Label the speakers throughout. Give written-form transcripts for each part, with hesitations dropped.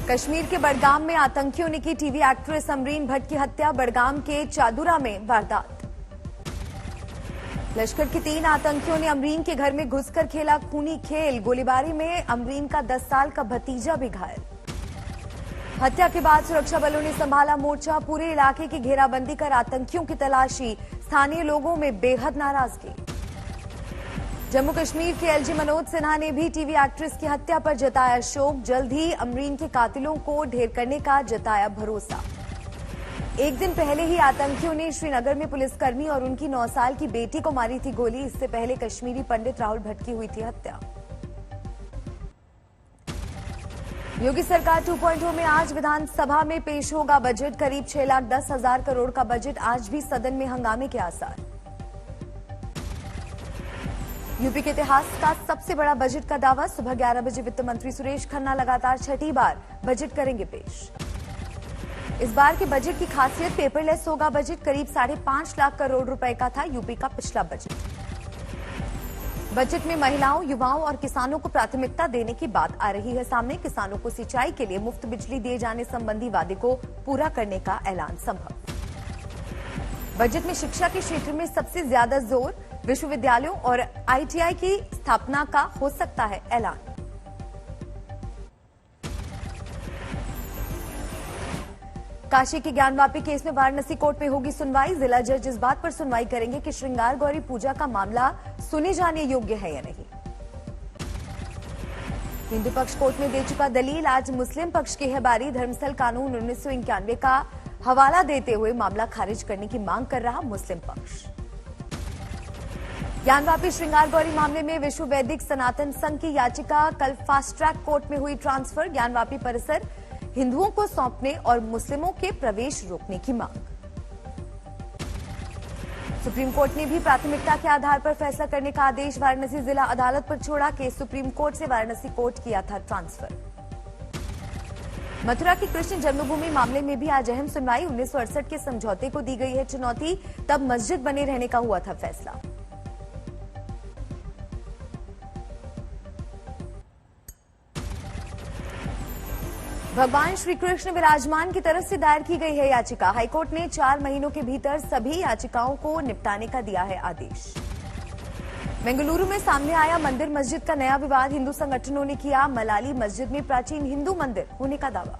Speaker 1: कश्मीर के बडगाम में आतंकियों ने की टीवी एक्ट्रेस अमरीन भट्ट की हत्या। बडगाम के चादुरा में वारदात। लश्कर के 3 आतंकियों ने अमरीन के घर में घुसकर खेला खूनी खेल। गोलीबारी में अमरीन का 10 साल का भतीजा भी घायल। हत्या के बाद सुरक्षा बलों ने संभाला मोर्चा। पूरे इलाके की घेराबंदी कर आतंकियों की तलाशी। स्थानीय लोगों में बेहद नाराजगी। जम्मू कश्मीर के एलजी मनोज सिन्हा ने भी टीवी एक्ट्रेस की हत्या पर जताया शोक। जल्द ही अमरीन के कातिलों को ढेर करने का जताया भरोसा। एक दिन पहले ही आतंकियों ने श्रीनगर में पुलिसकर्मी और उनकी 9 साल की बेटी को मारी थी गोली। इससे पहले कश्मीरी पंडित राहुल भट्ट की हुई थी हत्या। योगी सरकार 2.0 में आज विधानसभा में पेश होगा बजट। करीब 6,10,000 करोड़ का बजट। आज भी सदन में हंगामे के आसार। यूपी के इतिहास का सबसे बड़ा बजट का दावा। सुबह 11 बजे वित्त मंत्री सुरेश खन्ना लगातार छठी बार बजट करेंगे पेश। इस बार के बजट की खासियत पेपरलेस होगा बजट। करीब 5.5 लाख करोड़ रुपए का था यूपी का पिछला बजट। बजट में महिलाओं, युवाओं और किसानों को प्राथमिकता देने की बात आ रही है सामने। किसानों को सिंचाई के लिए मुफ्त बिजली दिए जाने संबंधी वादे को पूरा करने का ऐलान संभव। बजट में शिक्षा के क्षेत्र में सबसे ज्यादा जोर। विश्वविद्यालयों और आईटीआई की स्थापना का हो सकता है ऐलान। काशी के ज्ञानवापी केस में वाराणसी कोर्ट में होगी सुनवाई। जिला जज इस बात पर सुनवाई करेंगे कि श्रृंगार गौरी पूजा का मामला सुने जाने योग्य है या नहीं। हिंदू पक्ष कोर्ट में दे चुका दलील। आज मुस्लिम पक्ष की है बारी। धर्मस्थल कानून 1991 का हवाला देते हुए मामला खारिज करने की मांग कर रहा मुस्लिम पक्ष। ज्ञानवापी श्रृंगार गौरी मामले में विश्व वैदिक सनातन संघ की याचिका कल फास्ट ट्रैक कोर्ट में हुई ट्रांसफर। ज्ञानवापी परिसर हिंदुओं को सौंपने और मुस्लिमों के प्रवेश रोकने की मांग। सुप्रीम कोर्ट ने भी प्राथमिकता के आधार पर फैसला करने का आदेश वाराणसी जिला अदालत पर छोड़ा। केस सुप्रीम कोर्ट से वाराणसी कोर्ट किया था ट्रांसफर। मथुरा की कृष्ण जन्मभूमि मामले में भी आज अहम सुनवाई। 1968 के समझौते को दी गई है चुनौती। तब मस्जिद बने रहने का हुआ था फैसला। भगवान श्री कृष्ण विराजमान की तरफ से दायर की गई है याचिका। हाईकोर्ट ने 4 महीनों के भीतर सभी याचिकाओं को निपटाने का दिया है आदेश। बेंगलुरु में सामने आया मंदिर मस्जिद का नया विवाद। हिंदू संगठनों ने किया मलाली मस्जिद में प्राचीन हिंदू मंदिर होने का दावा।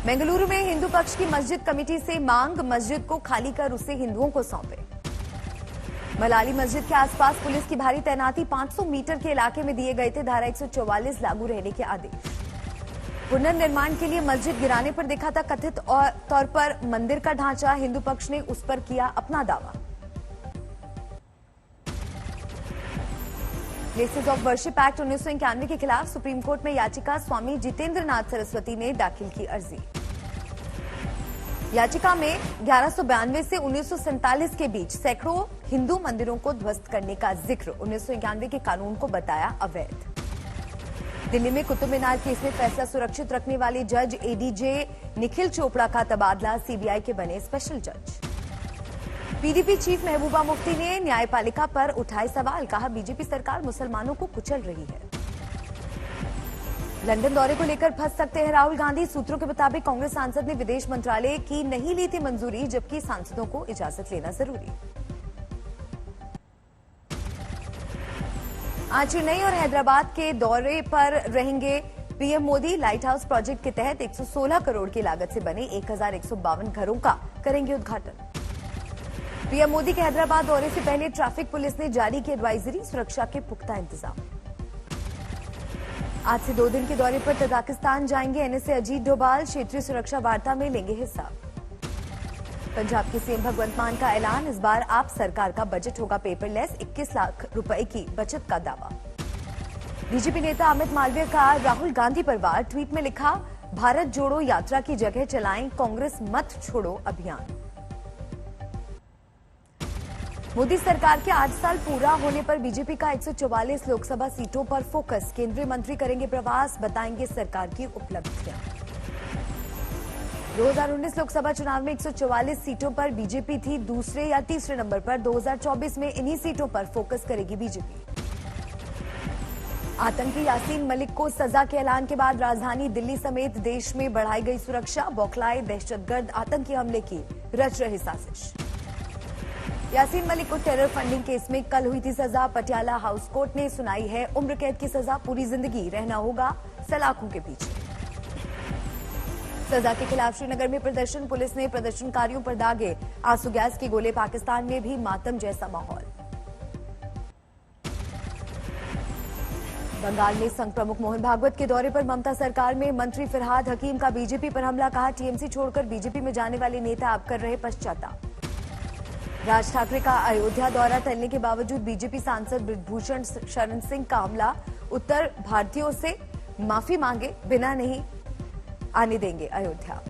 Speaker 1: बेंगलुरु में हिंदू पक्ष की मस्जिद कमेटी से मांग, मस्जिद को खाली कर उसे हिंदुओं को सौंपे। मलाली मस्जिद के आसपास पुलिस की भारी तैनाती। 500 मीटर के इलाके में दिए गए थे धारा 144 लागू रहने के आदेश। पुनर्निर्माण के लिए मस्जिद गिराने पर देखा था कथित तौर पर मंदिर का ढांचा। हिंदू पक्ष ने उस पर किया अपना दावा। प्लेसेस ऑफ वर्शिप एक्ट 1991 के खिलाफ सुप्रीम कोर्ट में याचिका। स्वामी जितेंद्र नाथ सरस्वती ने दाखिल की अर्जी। याचिका में 1192 से 1947 के बीच सैकड़ों हिंदू मंदिरों को ध्वस्त करने का जिक्र 1991 के कानून को बताया अवैध। दिल्ली में कुतुब मीनार केस में फैसला सुरक्षित रखने वाले जज एडीजे निखिल चोपड़ा का तबादला। सीबीआई के बने स्पेशल जज। पीडीपी चीफ महबूबा मुफ्ती ने न्यायपालिका पर उठाए सवाल। कहा बीजेपी सरकार मुसलमानों को कुचल रही है। लंदन दौरे को लेकर फंस सकते हैं राहुल गांधी। सूत्रों के मुताबिक कांग्रेस सांसद ने विदेश मंत्रालय की नहीं ली थी मंजूरी, जबकि सांसदों को इजाजत लेना जरूरी। आज चेन्नई और हैदराबाद के दौरे पर रहेंगे PM Modi. Light house project के तहत 116 करोड़ की लागत से बने 1152 घरों का करेंगे उद्घाटन। पीएम मोदी के हैदराबाद दौरे से पहले ट्रैफिक पुलिस ने जारी की एडवाइजरी। सुरक्षा के पुख्ता इंतजाम। आज से 2 दिन के दौरे पर तजाकिस्तान जाएंगे एनएसए अजीत डोभाल। क्षेत्रीय सुरक्षा वार्ता में लेंगे हिस्सा। पंजाब के सीएम भगवंत मान का ऐलान। इस बार आप सरकार का बजट होगा पेपरलेस। 21 लाख रुपए की बचत का दावा। बीजेपी नेता अमित मालवीय का राहुल गांधी पर वार। ट्वीट में लिखा, भारत जोड़ो यात्रा की जगह चलाएं कांग्रेस मत छोड़ो अभियान। मोदी सरकार के 8 साल पूरा होने पर बीजेपी का 144 लोकसभा सीटों पर फोकस। केंद्रीय मंत्री करेंगे प्रवास, बताएंगे सरकार की उपलब्धियां। 2019 लोकसभा चुनाव में 144 सीटों पर बीजेपी थी दूसरे या तीसरे नंबर पर। 2024 में इन्हीं सीटों पर फोकस करेगी बीजेपी। आतंकी यासीन मलिक को सजा के ऐलान के बाद राजधानी दिल्ली समेत देश में बढ़ाई गई सुरक्षा। बौखलाए दहशतगर्द आतंकी हमले की रच रहे साजिश। यासीन मलिक को टेरर फंडिंग केस में कल हुई थी सजा। पटियाला हाउस कोर्ट ने सुनाई है उम्र कैद की सजा। पूरी जिंदगी रहना होगा सलाखों के पीछे। सजा के खिलाफ श्रीनगर में प्रदर्शन। पुलिस ने प्रदर्शनकारियों पर दागे आंसू गैस के गोले। पाकिस्तान में भी मातम जैसा माहौल। बंगाल में संघ प्रमुख मोहन भागवत के दौरे पर ममता सरकार में मंत्री फिरहाद हकीम का बीजेपी पर हमला। कहा टीएमसी छोड़कर बीजेपी में जाने वाले नेता अब कर रहे पश्चाताप। राज ठाकरे का अयोध्या दौरा टलने के बावजूद बीजेपी सांसद ब्रजभूषण शरण सिंह का हमला। उत्तर भारतीयों से माफी मांगे बिना नहीं आने देंगे अयोध्या।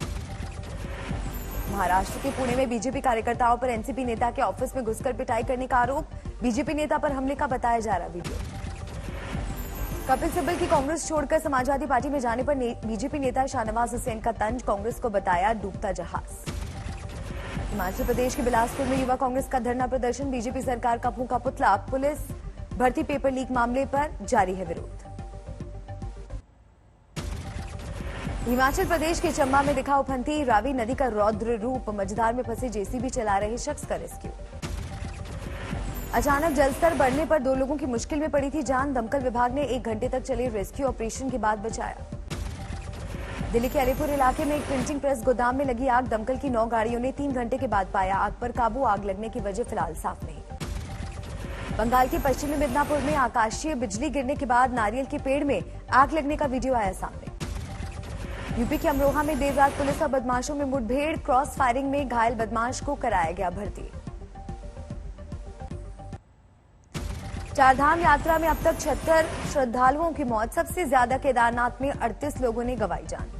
Speaker 1: महाराष्ट्र के पुणे में बीजेपी कार्यकर्ताओं पर एनसीपी नेता के ऑफिस में घुसकर पिटाई करने का आरोप। बीजेपी नेता पर हमले का बताया जा रहा वीडियो। कपिल सिब्बल की कांग्रेस छोड़कर समाजवादी पार्टी में जाने पर बीजेपी नेता शाहनवाज हुसैन का तंज। कांग्रेस को बताया डूबता जहाज। हिमाचल प्रदेश के बिलासपुर में युवा कांग्रेस का धरना प्रदर्शन। बीजेपी सरकार का फूंका पुतला। पुलिस भर्ती पेपर लीक मामले पर जारी है विरोध। हिमाचल प्रदेश के चंबा में दिखा उफनती रावी नदी का रौद्र रूप। मझधार में फंसे जेसीबी चला रहे शख्स का रेस्क्यू। अचानक जलस्तर बढ़ने पर 2 लोगों की मुश्किल में पड़ी थी जान। दमकल विभाग ने 1 घंटे तक चले रेस्क्यू ऑपरेशन के बाद बचाया। दिल्ली के अलीपुर इलाके में एक प्रिंटिंग प्रेस गोदाम में लगी आग। दमकल की 9 गाड़ियों ने 3 घंटे के बाद पाया आग पर काबू। आग लगने की वजह फिलहाल साफ नहीं। बंगाल के पश्चिमी मिदनापुर में आकाशीय बिजली गिरने के बाद नारियल के पेड़ में आग लगने का वीडियो आया सामने। यूपी के अमरोहा में देर रात पुलिस और बदमाशों में मुठभेड़। क्रॉस फायरिंग में घायल बदमाश को कराया गया भर्ती। चारधाम यात्रा में अब तक 76 श्रद्धालुओं की मौत। सबसे ज्यादा केदारनाथ में 38 लोगों ने गंवाई जान।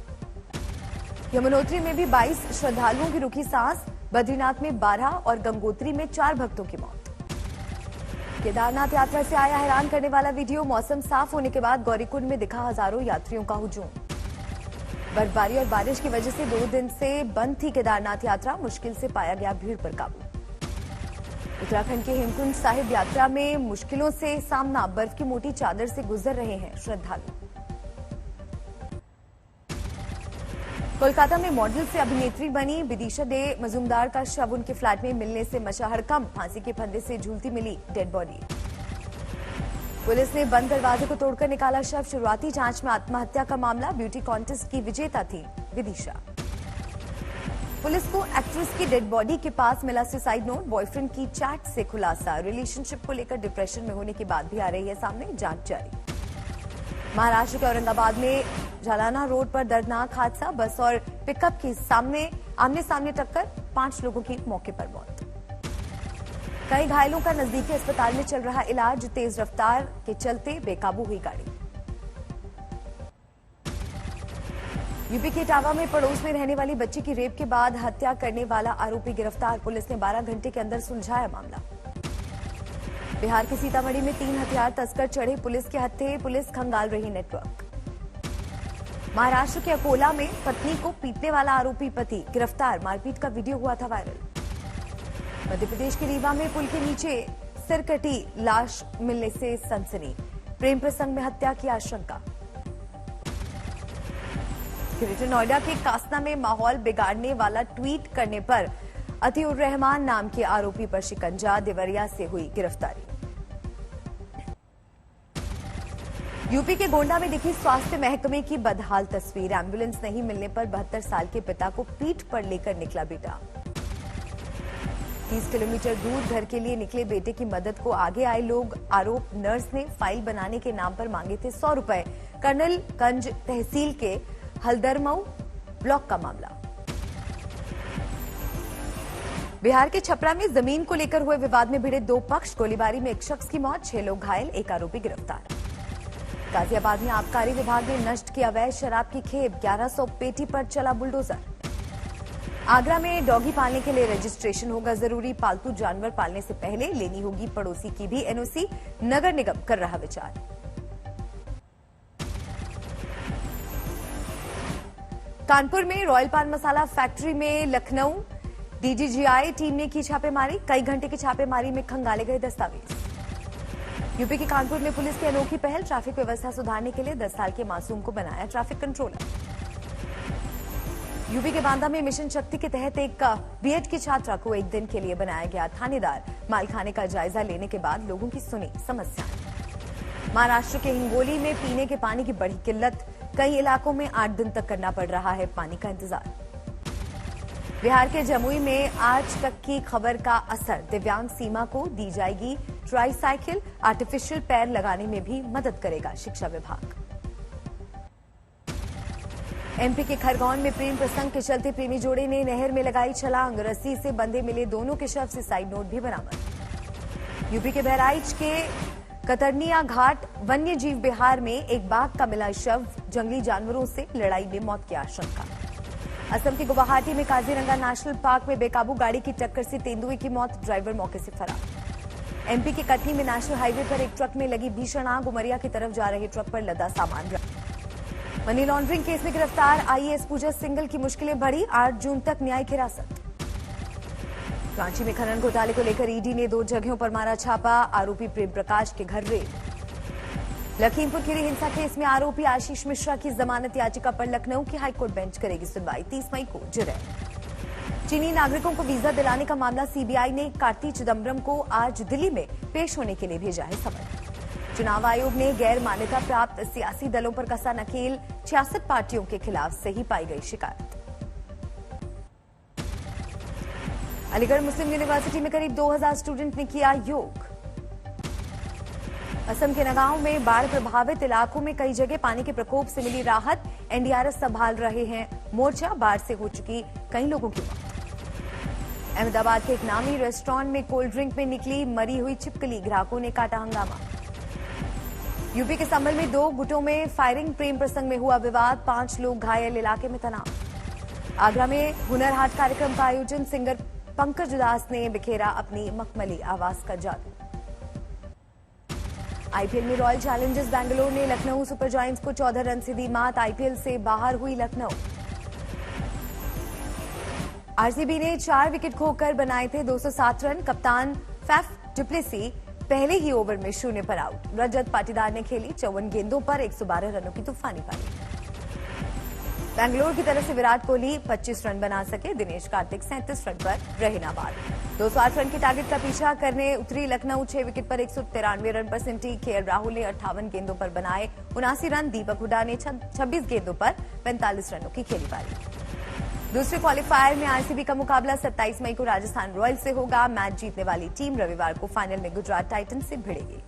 Speaker 1: यमुनोत्री में भी 22 श्रद्धालुओं की रुकी सांस। बद्रीनाथ में 12 और गंगोत्री में 4 भक्तों की मौत। केदारनाथ यात्रा से आया हैरान करने वाला वीडियो। मौसम साफ होने के बाद गौरीकुंड में दिखा हजारों यात्रियों का हुजूम। बर्फबारी और बारिश की वजह से 2 दिन से बंद थी केदारनाथ यात्रा। मुश्किल से पाया गया भीड़ पर काबू। उत्तराखंड के हेमकुंड साहिब यात्रा में मुश्किलों से सामना। बर्फ की मोटी चादर से गुजर रहे हैं श्रद्धालु। कोलकाता में मॉडल से अभिनेत्री बनी विदिशा दे मजूमदार का शव उनके फ्लैट में मिलने से मचा हड़कंप। फांसी के फंदे से झूलती मिली डेड बॉडी। पुलिस ने बंद दरवाजे को तोड़कर निकाला शव। शुरुआती जांच में आत्महत्या का मामला। ब्यूटी कॉन्टेस्ट की विजेता थी विदिशा। पुलिस को एक्ट्रेस की डेड बॉडी के पास मिला सुसाइड नोट। बॉयफ्रेंड की चैट से खुलासा। रिलेशनशिप को लेकर डिप्रेशन में होने की बात भी आ रही है सामने। जांच जारी। महाराष्ट्र के औरंगाबाद में जालाना रोड पर दर्दनाक हादसा। बस और पिकअप की आमने सामने टक्कर। 5 लोगों की मौके पर मौत। कई घायलों का नजदीकी अस्पताल में चल रहा इलाज। तेज रफ्तार के चलते बेकाबू हुई गाड़ी। यूपी के इटावा में पड़ोस में रहने वाली बच्ची की रेप के बाद हत्या करने वाला आरोपी गिरफ्तार। पुलिस ने 12 घंटे के अंदर सुलझाया मामला। बिहार के सीतामढ़ी में 3 हथियार तस्कर चढ़े पुलिस के हत्थे। पुलिस खंगाल रही नेटवर्क। महाराष्ट्र के अकोला में पत्नी को पीटने वाला आरोपी पति गिरफ्तार। मारपीट का वीडियो हुआ था वायरल। मध्य प्रदेश के रीवा में पुल के नीचे सिरकटी लाश मिलने से सनसनी। प्रेम प्रसंग में हत्या की आशंका। ग्रेटर नोएडा के कासना में माहौल बिगाड़ने वाला ट्वीट करने पर अतिउर रहमान नाम के आरोपी पर शिकंजा। देवरिया से हुई गिरफ्तारी। यूपी के गोंडा में दिखी स्वास्थ्य महकमे की बदहाल तस्वीर। एम्बुलेंस नहीं मिलने पर 72 साल के पिता को पीठ पर लेकर निकला बेटा। 30 किलोमीटर दूर घर के लिए निकले बेटे की मदद को आगे आए लोग। आरोप नर्स ने फाइल बनाने के नाम पर मांगे थे 100 रुपए। कर्नलगंज तहसील के हल्दरमऊ ब्लॉक का मामला। बिहार के छपरा में जमीन को लेकर हुए विवाद में भिड़े 2 पक्ष। गोलीबारी में 1 शख्स की मौत। 6 लोग घायल। 1 आरोपी गिरफ्तार। गाजियाबाद में आबकारी विभाग ने नष्ट की अवैध शराब की खेप। 1100 पेटी पर चला बुलडोजर। आगरा में डॉगी पालने के लिए रजिस्ट्रेशन होगा जरूरी। पालतू जानवर पालने से पहले लेनी होगी पड़ोसी की भी एनओसी। नगर निगम कर रहा विचार। कानपुर में रॉयल पान मसाला फैक्ट्री में लखनऊ डीजीजीआई टीम ने की छापेमारी। कई घंटे की छापेमारी में खंगाले गए दस्तावेज। यूपी के कानपुर में पुलिस की अनोखी पहल, ट्रैफिक व्यवस्था सुधारने के लिए 10 साल के मासूम को बनाया ट्रैफिक कंट्रोलर। यूपी के बांदा में मिशन शक्ति के तहत एक बीएड की छात्रा को एक दिन के लिए बनाया गया थानेदार। मालखाने का जायजा लेने के बाद लोगों की सुनी समस्याएं। महाराष्ट्र के हिंगोली में पीने के पानी की बड़ी किल्लत, कई इलाकों में 8 दिन तक करना पड़ रहा है पानी का इंतजार। बिहार के जमुई में आज तक की खबर का असर, दिव्यांग सीमा को दी जाएगी ट्राईसाइकिल, आर्टिफिशियल पैर लगाने में भी मदद करेगा शिक्षा विभाग। एमपी के खरगोन में प्रेम प्रसंग के चलते प्रेमी जोड़े ने नहर में लगाई छलांग, रस्सी से बंधे मिले दोनों के शव से साइड नोट भी बरामद। यूपी के बहराइच के कतरनिया घाट वन्य जीव विहार में एक बाघ का मिला शव, जंगली जानवरों से लड़ाई में मौत की आशंका। असम के गुवाहाटी में काजीरंगा नेशनल पार्क में बेकाबू गाड़ी की टक्कर से तेंदुए की मौत, ड्राइवर मौके से फरार। एमपी के कटनी में नेशनल हाईवे पर एक ट्रक में लगी भीषण आग, उमरिया की तरफ जा रहे ट्रक पर लदा सामान। मनी लॉन्ड्रिंग केस में गिरफ्तार आईएएस पूजा सिंघल की मुश्किलें बढ़ी, 8 जून तक न्यायिक हिरासत। रांची में खनन घोटाले को लेकर ईडी ने 2 जगहों पर मारा छापा, आरोपी प्रेम प्रकाश के घर रेड। लखीमपुर खीरी हिंसा केस में आरोपी आशीष मिश्रा की जमानत याचिका पर लखनऊ की हाईकोर्ट बेंच करेगी सुनवाई, 30 मई को जिरह। चीनी नागरिकों को वीजा दिलाने का मामला, सीबीआई ने कार्ति चिदम्बरम को आज दिल्ली में पेश होने के लिए भेजा है समन। चुनाव आयोग ने गैर मान्यता प्राप्त सियासी दलों पर कसा नकेल, 66 पार्टियों के खिलाफ सही पाई गई शिकायत। अलीगढ़ मुस्लिम यूनिवर्सिटी में करीब 2000 स्टूडेंट ने किया योग। असम के नगांव में बाढ़ प्रभावित इलाकों में कई जगह पानी के प्रकोप से मिली राहत, एनडीआरएफ संभाल रहे हैं मोर्चा, बाढ़ से हो चुकी कई लोगों की मौत। अहमदाबाद के एक नामी रेस्टोरेंट में कोल्ड ड्रिंक में निकली मरी हुई छिपकली, ग्राहकों ने काटा हंगामा। यूपी के संभल में 2 गुटों में फायरिंग, प्रेम प्रसंग में हुआ विवाद, 5 लोग घायल, इलाके में तनाव। आगरा में हुनर हाट कार्यक्रम का आयोजन, सिंगर पंकज उदास ने बिखेरा अपनी मखमली आवाज का जादू। आईपीएल में रॉयल चैलेंजर्स बेंगलोर ने लखनऊ सुपर जायंट्स को 14 रन से दी मात, आईपीएल से बाहर हुई लखनऊ। आरसीबी ने 4 विकेट खोकर बनाए थे 207 रन, कप्तान फैफ डुप्लेसी पहले ही ओवर में 0 पर आउट। रजत पाटीदार ने खेली 54 गेंदों पर 112 रनों की तूफानी पारी। बेंगलोर की तरफ से विराट कोहली 25 रन बना सके, दिनेश कार्तिक 37 रन पर रहे नाबाद। 208 रन के टारगेट का पीछा करने उतरी लखनऊ, 6 विकेट पर 193 रन पर सिमटी। केएल राहुल ने 58 गेंदों पर बनाए 79 रन, दीपक हुड्डा ने 26 गेंदों पर 45 रनों की खेली पारी। दूसरे क्वालिफायर में आरसीबी का मुकाबला 27 मई को राजस्थान रॉयल्स से होगा। मैच जीतने वाली टीम रविवार को फाइनल में गुजरात टाइटंस से भिड़ेगी।